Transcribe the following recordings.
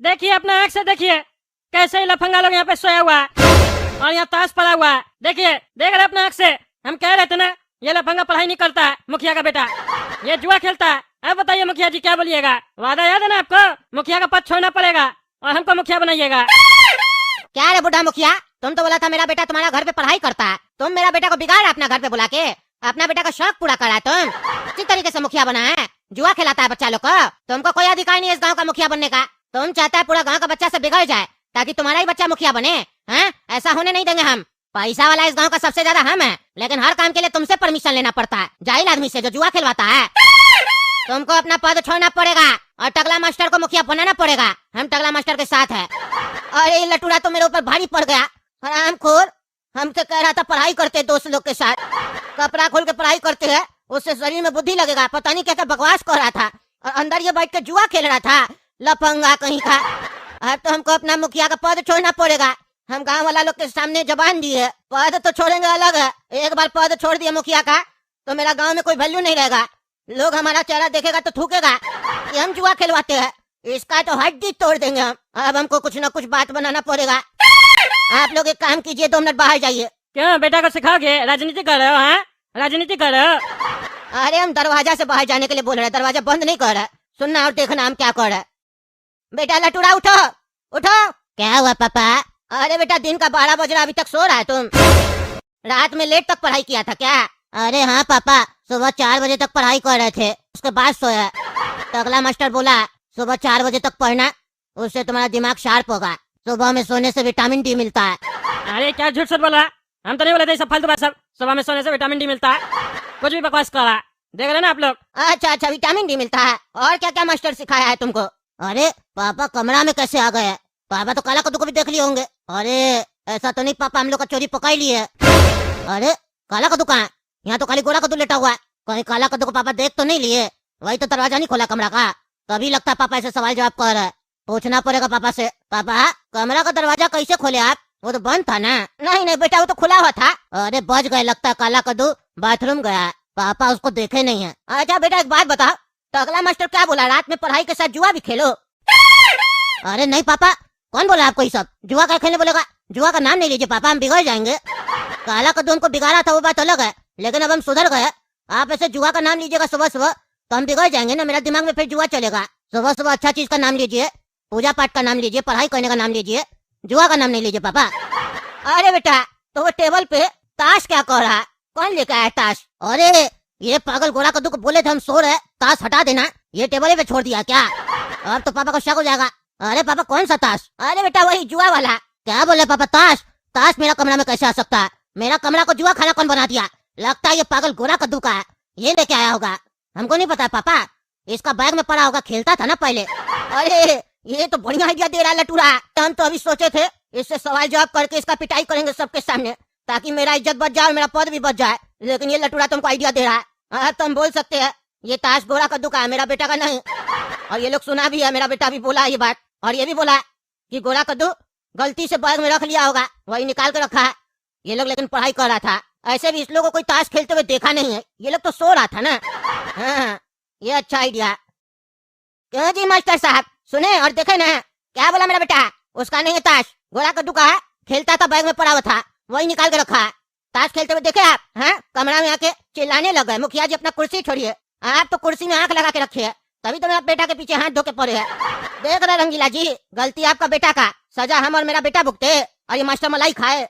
देखिए अपना आँख से देखिए कैसे ही लफंगा लोग यहाँ पे सोया हुआ है और यहाँ ताश पड़ा हुआ है। देखिए देख रहे अपना आँख से। हम कह रहे थे ना ये लफंगा पढ़ाई नहीं करता है मुखिया का बेटा, ये जुआ खेलता है। अब बताइए मुखिया जी क्या बोलिएगा? वादा याद है ना आपको? मुखिया का पद छोड़ना पड़ेगा और हमको मुखिया बनाइएगा। क्या रे बुढ़ा मुखिया, तुम तो बोला था मेरा बेटा तुम्हारा घर पे पढ़ाई करता है, तुम मेरा बेटा को बिगाड़ा अपना घर पे बुला के, अपना बेटा का शौक पूरा करा तुम। किस तरीके से मुखिया बना है? जुआ खिलाता है बच्चा लोग को। तुमको कोई अधिकार नहीं है इस गाँव का मुखिया बनने का। तुम चाहता है पूरा गाँव का बच्चा से बिगड़ जाए ताकि तुम्हारा ही बच्चा मुखिया बने हैं? ऐसा होने नहीं देंगे हम। पैसा वाला इस गांव का सबसे ज्यादा हम है, लेकिन हर काम के लिए तुमसे परमिशन लेना पड़ता है, जाहिल आदमी से जो जुआ खिलवाता है। तुमको अपना पद छोड़ना पड़ेगा और टकला मास्टर को मुखिया बनाना पड़ेगा। हम टकला मास्टर के साथ है। अरे ये लटूरा तो मेरे ऊपर भारी पड़ गया। हरामखोर, हमसे कह रहा था पढ़ाई करते दोस्त लोग के साथ, कपड़ा खोल के पढ़ाई करते है, उससे शरीर में बुद्धि लगेगा। पता नहीं क्या क्या बकवास कर रहा था और अंदर ये बैठ के जुआ खेल रहा था, लफंगा कहीं का। अब तो हमको अपना मुखिया का पद छोड़ना पड़ेगा। हम गांव वाला लोग के सामने जबान दी है, पद तो छोड़ेंगे अलग है। एक बार पद छोड़ दिया मुखिया का तो मेरा गांव में कोई वैल्यू नहीं रहेगा। लोग हमारा चेहरा देखेगा तो थूकेगा कि हम जुआ खिलवाते हैं। इसका तो हड्डी तोड़ देंगे हम। अब हमको कुछ न कुछ बात बनाना पड़ेगा। आप लोग एक काम कीजिए, 2 मिनट बाहर जाइए। क्यों बेटा को सिखाओगे? राजनीति कर रहे हो? हाँ राजनीति कर रहे हो? अरे हम दरवाजा से बाहर जाने के लिए बोल रहे हैं, दरवाजा बंद नहीं कर रहे। सुनना और देखना हम क्या कर रहे। बेटा लटूरा उठो उठो। क्या हुआ पापा? अरे बेटा दिन का 12 बज रहा, अभी तक सो रहा है तुम? रात में लेट तक पढ़ाई किया था क्या? अरे हाँ पापा, सुबह 4 बजे तक पढ़ाई कर रहे थे, उसके बाद सोया। टकला मास्टर बोला सुबह 4 बजे तक पढ़ना, उससे तुम्हारा दिमाग शार्प होगा। सुबह में सोने से विटामिन डी मिलता है। अरे क्या झूठ सच बोला? हम तो नहीं बोले थे सब फालतू बात सब। सुबह में सोने से विटामिन डी मिलता है, कुछ भी बकवास कर रहा। देख रहे ना आप लोग? अच्छा विटामिन डी मिलता है। और क्या क्या मास्टर सिखाया है तुमको? अरे पापा कमरा में कैसे आ गए? पापा तो काला कद्दू को भी देख लिए होंगे। अरे ऐसा तो नहीं पापा, हम लोग का चोरी पकड़ लिए। अरे काला कद्दू कहाँ? यहाँ तो खाली गोरा कद्दू लेटा हुआ है। कहीं काला कद्दू को पापा देख तो नहीं लिए? वही तो दरवाजा नहीं खोला कमरा का, तभी लगता है पापा ऐसे सवाल जवाब कर रहे हैं। पूछना पड़ेगा पापा से। पापा कमरा का दरवाजा कैसे खोले आप? वो तो बंद था ना। नहीं बेटा वो तो खुला हुआ था। अरे बच गए लगता है, काला कद्दू बाथरूम गया, पापा उसको देखे नहीं है। अच्छा बेटा एक बात बताओ, टकला मास्टर क्या बोला? रात में पढ़ाई के साथ जुआ भी खेलो? अरे नहीं पापा, कौन बोला आपको ये सब? जुआ क्या खेलने बोलेगा? जुआ का नाम नहीं लीजिए पापा, हम बिगड़ जाएंगे। काला कद्दू हमको बिगाड़ा था वो बात अलग है, लेकिन अब हम सुधर गए। आप ऐसे जुआ का नाम लीजिएगा सुबह सुबह तो हम बिगड़ जाएंगे ना, मेरा दिमाग में फिर जुआ चलेगा। सुबह सुबह अच्छा चीज का नाम लीजिए, पूजा पाठ का नाम लीजिए, पढ़ाई करने का नाम लीजिए, जुआ का नाम नहीं लीजिए पापा। अरे बेटा तो वो टेबल पे ताश क्या कर रहा है? कौन लेकर आया ताश? अरे ये पागल गोरा कद्दू को बोले थे हम सो रहे, ताश हटा देना, ये टेबल पे छोड़ दिया क्या? अब तो पापा को शक हो जाएगा। अरे पापा कौन सा ताश? अरे बेटा वही जुआ वाला। क्या बोले पापा? ताश? ताश मेरा कमरा में कैसे आ सकता है? मेरा कमरा को जुआ खाना कौन बना दिया? लगता है ये पागल गोरा कद्दू का है, ये लेके आया होगा। हमको नहीं पता पापा, इसका बैग में पड़ा होगा, खेलता था ना पहले। अरे ये तो बढ़िया आइडिया दे रहा है लटूरा। हम तो अभी सोचे थे इससे सवाल जवाब करके इसका पिटाई करेंगे सबके सामने, ताकि मेरा इज्जत बच जाए और मेरा पद भी बच जाए, लेकिन ये लटूरा तुमको आइडिया दे रहा है। तुम बोल सकते हैं ये ताश गोरा कद्दू का है, मेरा बेटा का नहीं। और ये लोग सुना भी है, मेरा बेटा भी बोला ये बात, और ये भी बोला कि गोरा कद्दू गलती से बैग में रख लिया होगा, वही निकाल के रखा है। ये लोग लेकिन पढ़ाई कर रहा था। ऐसे भी इस लोगों को कोई ताश खेलते हुए देखा नहीं है, ये लोग तो सो रहा था ना। हाँ ये अच्छा आइडिया। क्यों जी मास्टर साहब, सुने और देखे ना? क्या बोला मेरा बेटा? उसका नहीं है ताश, गोरा कद्दू का है, खेलता था बैग में पड़ा हुआ था, वही निकाल के रखा है। ताश खेलते हुए देखे आप? हाँ कमरा में आके चिल्लाने लग गए। मुखिया जी अपना कुर्सी छोड़िए, आप तो कुर्सी में आंख लगा के रखे है, तभी तो मेरा बेटा के पीछे हाथ धो के पड़े है। देख रहे रंगीला जी, गलती आपका बेटा का, सजा हम और मेरा बेटा भुगते और ये मास्टर मलाई खाए।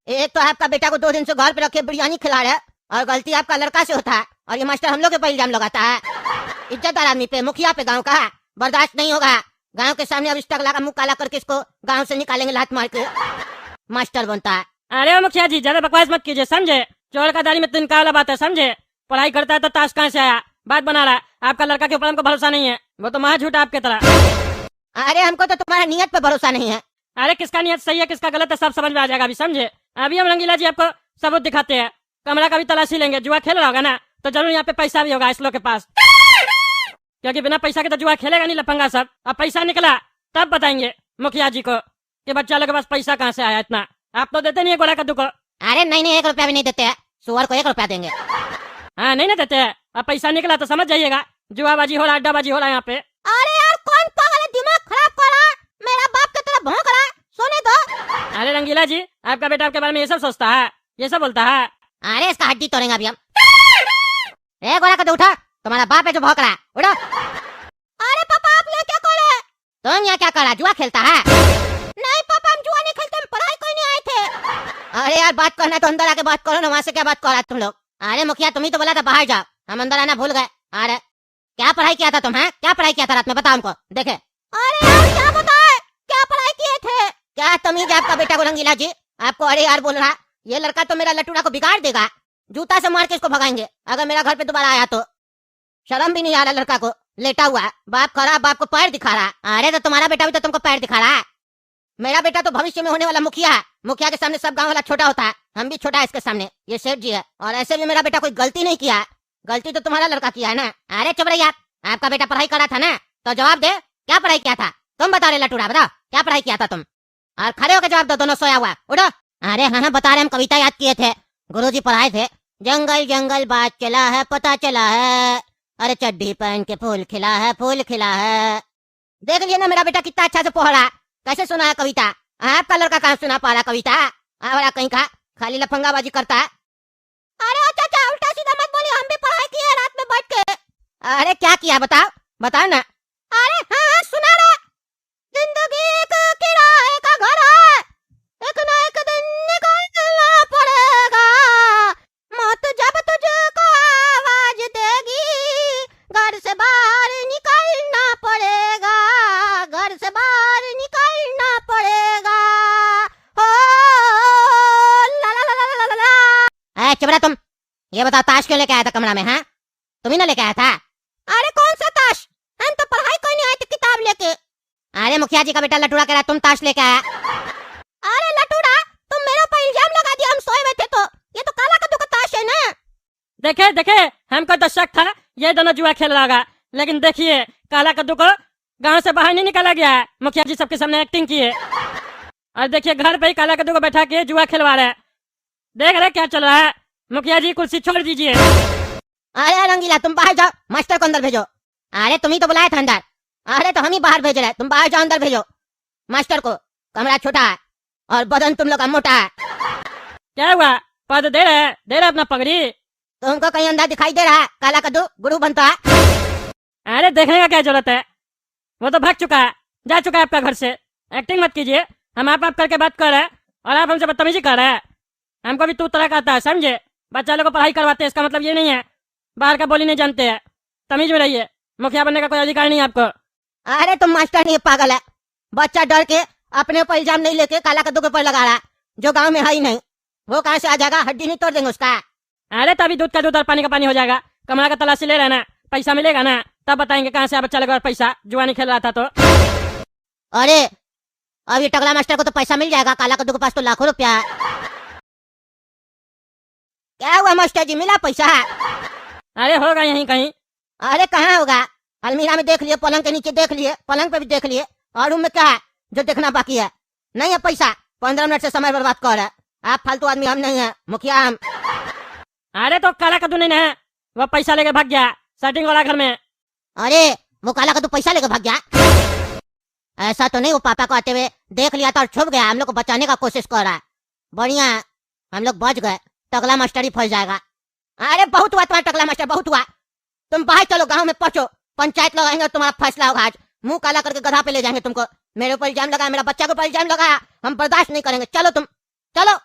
एक तो आपका बेटा को 2 दिन से घर पे रखे बिरयानी खिला रहे, और गलती आपका लड़का से होता है, और ये मास्टर हम लोग के ऊपर इल्जाम लगाता है। इज्जतदार आदमी पे, मुखिया पे गाँव का बर्दाश्त नहीं होगा। गांव के सामने अब इस टकला का मुंह काला करके इसको गांव से निकालेंगे लात मार के। मास्टर बनता है। अरे मुखिया जी ज्यादा बकवास मत कीजिए, समझे? चोर का दाढ़ी में तिनका वाला बात है, समझे? पढ़ाई करता है तो ताश कहाँ से आया? बात बना रहा है। आपका लड़का के ऊपर हमको भरोसा नहीं है, वो तो महा झूठा आपके तरह। अरे हमको तो तुम्हारा नियत पे भरोसा नहीं है। अरे किसका नियत सही है किसका गलत है सब समझ में आ जाएगा अभी, समझे? अभी हम रंगीला जी आपको सबूत दिखाते हैं, कमरा का भी तलाशी लेंगे। जुआ खेल रहा होगा ना तो जरूर यहाँ पे पैसा भी होगा इस लोग के पास, क्योंकि बिना पैसा के तो जुआ खेलेगा नहीं लफंगा सब। अब पैसा निकला तब बताएंगे मुखिया जी को कि बच्चा लोग के पास पैसा कहाँ से आया इतना। आप तो देते नहीं है गोरा कद्दू को। अरे नहीं 1 रुपया भी नहीं देते हैं, सुअर को 1 रुपया देंगे। हाँ नहीं ना देते हैं। अब पैसा निकला तो समझ जाइएगा जुआबाजी हो रहा, अड्डाबाजी हो रहा है यहाँ पे। अरे यार कौन पागल है, दिमाग खराब कर अरे रंगीला जी, आपका बेटा आपके बारे में ये सब सोचता है, ये सब बोलता है। अरे इसका हड्डी तोड़ेंगे अभी हम। ए गोरा कद्दू उठा, तुम्हारा बाप है जो भौंक रहा है, उठो। अरे पापा आप लोग क्या कर रहे हैं? तुम यहाँ क्या कर रहा, जुआ खेलता है? नहीं पापा हम जुआ नहीं खेलते, हम पढ़ाई कोई नहीं आए थे। अरे यार बात करना तो अंदर आके बात करो ना, वहाँ से क्या बात कर रहा तुम लोग? अरे मुखिया तुम ही तो बोला था बाहर जाओ, हम अंदर आना भूल गए। अरे क्या पढ़ाई किया था तुम? है क्या पढ़ाई किया था रात में, बताओ हमको देखे। अरे यार क्या बताए, क्या पढ़ाई किए थे? क्या तमीज है आपका बेटा को रंगीला जी, आपको अरे यार बोल रहा? ये लड़का तो मेरा लटूड़ा को बिगाड़ देगा, जूता से मार के इसको भगाएंगे अगर मेरा घर पे दोबारा आया तो। शर्म भी नहीं आ रहा लड़का को, लेटा हुआ है, बाप खा रहा, बाप को पैर दिखा रहा। अरे तो तुम्हारा बेटा भी तो तुमको पैर दिखा रहा है। मेरा बेटा तो भविष्य में होने वाला मुखिया है, मुखिया के सामने सब गांव वाला छोटा होता है, हम भी छोटा है इसके सामने, ये सेठ जी है। और ऐसे भी मेरा बेटा कोई गलती नहीं किया, गलती तो तुम्हारा लड़का किया है ना। अरे चुप रहिए, आपका बेटा पढ़ाई करा था ना, तो जवाब दे, क्या पढ़ाई किया था? तुम बता रहे लटूड़ा, बताओ क्या पढ़ाई किया था तुम? और खड़े होकर जवाब दो, दोनों सोया हुआ, उठो। अरे हाँ बता रहे, हम कविता याद किए थे, गुरुजी पढ़ाए थे। जंगल जंगल बात चला है, पता चला है, अरे चड्डी पहन के फूल खिला है, फूल खिला है। देख लिया ना मेरा बेटा कितना अच्छा से पढ़ रहा, कैसे सुना है कविता? आपका लड़का कहाँ सुना पा रहा कविता? आवड़ा कहीं का, खाली लफंगाबाजी करता है। अरे चाचा उल्टा सीधा मत बोलिए, हम भी पढ़ाई किए रात में बैठ के। अरे क्या किया बताओ, बताओ ना। अरे हाँ सुना रहा, जिंदगी एक किराए का घर है, एक ना एक दिन निकलना पड़ेगा, मौत जब तुझको आवाज देगी, घर से बाहर निकलना पड़ेगा, घर से बाहर निकलना पड़ेगा। हो ला ला ला ला ला ला। चुप रहा तुम, ये बताओ ताश क्यों लेके आया था कमरा में? हाँ तुम ही ना लेके आया था? अरे कौन सा ताश, हम तो पढ़ाई कोई नहीं आए थे किताब लेके। अरे मुखिया जी का बेटा लटूड़ा कह रहा तुम ताश लेके आया। अरे लटूड़ा तुम मेरे ऊपर इल्जाम लगा दिया, हम सोए हुए थे तो, ये तो काला कद्दू का ताश है ना। देखे देखे, हमको तो शक था ये दोनों जुआ खेल रहा होगा, लेकिन देखिए काला कद्दू को गांव से बाहर नहीं निकाला गया है, मुखिया जी सबके सामने एक्टिंग की है। और देखिए घर पे ही काला कद्दू को बैठा के जुआ खेलवा रहे, देख रहे क्या चल रहा है। मुखिया जी कुर्सी छोड़ दीजिए। अरे रंगीला तुम बाहर जाओ, मास्टर को अंदर भेजो। अरे तुम ही तो बुलाया था अंदर, अरे तो हम ही बाहर भेज रहे, तुम बाहर जाओ, अंदर भेजो मास्टर को, कमरा छोटा है और बदन तुम लोग का मोटा है। क्या हुआ, पद दे रहे अपना पगड़ी? तुमको कहीं अंदर दिखाई दे रहा है काला कद्दू गुरु बनता है? अरे देखने का क्या जरूरत है, वो तो भाग चुका है, जा चुका है आपका घर से। एक्टिंग मत कीजिए, हम आप करके बात कर रहे हैं और आप हमसे बदतमीजी कर रहे हैं। हमको भी तू तरह का आता है, समझे? बच्चा लोग को पढ़ाई करवाते हैं, इसका मतलब ये नहीं है बाहर का बोली नहीं जानते हैं, तमीज में रहिए, मुखिया बनने का कोई अधिकार नहीं है आपको। अरे तुम मास्टर नहीं पागल है, बच्चा डर के अपने ऊपर इल्जाम नहीं लेके काला कद्दू के ऊपर लगा रहा है, जो गांव में है ही नहीं, वो कहाँ से आ जाएगा, हड्डी नहीं तोड़ देंगे उसका। अरे तभी दूध का दूध और पानी का पानी हो जाएगा, कमरा का तलाशी ले रहना, पैसा मिलेगा ना तब बताएंगे कहाँ से बच्चा लगा पैसा, जुआ नहीं खेल रहा था तो। अरे अब ये टगला मास्टर को तो पैसा मिल जाएगा, काला कद्दू के पास तो लाखों रुपया है। क्या हुआ मास्टर जी, मिला पैसा? अरे होगा यहीं कहीं। अरे कहाँ होगा, अलमीरा में देख लिए, पलंग के नीचे देख लिए, पलंग पे भी देख लिए, और रूम में क्या है जो देखना बाकी है? नहीं है पैसा, 15 मिनट से समय बर्बाद कर रहा है, आप फालतू आदमी, हम नहीं है मुखिया हम। अरे तो काला कद्दू नहीं है, वो पैसा लेके भाग गया सेटिंग वाला घर में। अरे वो काला कद्दू पैसा लेके भाग गया? ऐसा तो नहीं, वो पापा को आते हुए देख लिया था और छुप गया, हम लोग को बचाने का कोशिश कर रहा है। बढ़िया है, हम लोग बच गए, टकला मास्टर ही फंस जाएगा। अरे बहुत हुआ तुम्हारा टकला मास्टर, बहुत हुआ, तुम बाहर चलो, गांव में पहुंचो, पंचायत लोग आएंगे, तुम्हारा फैसला होगा आज, मुंह काला करके गधा पे ले जाएंगे तुमको। मेरे ऊपर इल्जाम लगाया, मेरा बच्चा के ऊपर इल्जाम लगाया, हम बर्दाश्त नहीं करेंगे, चलो तुम चलो।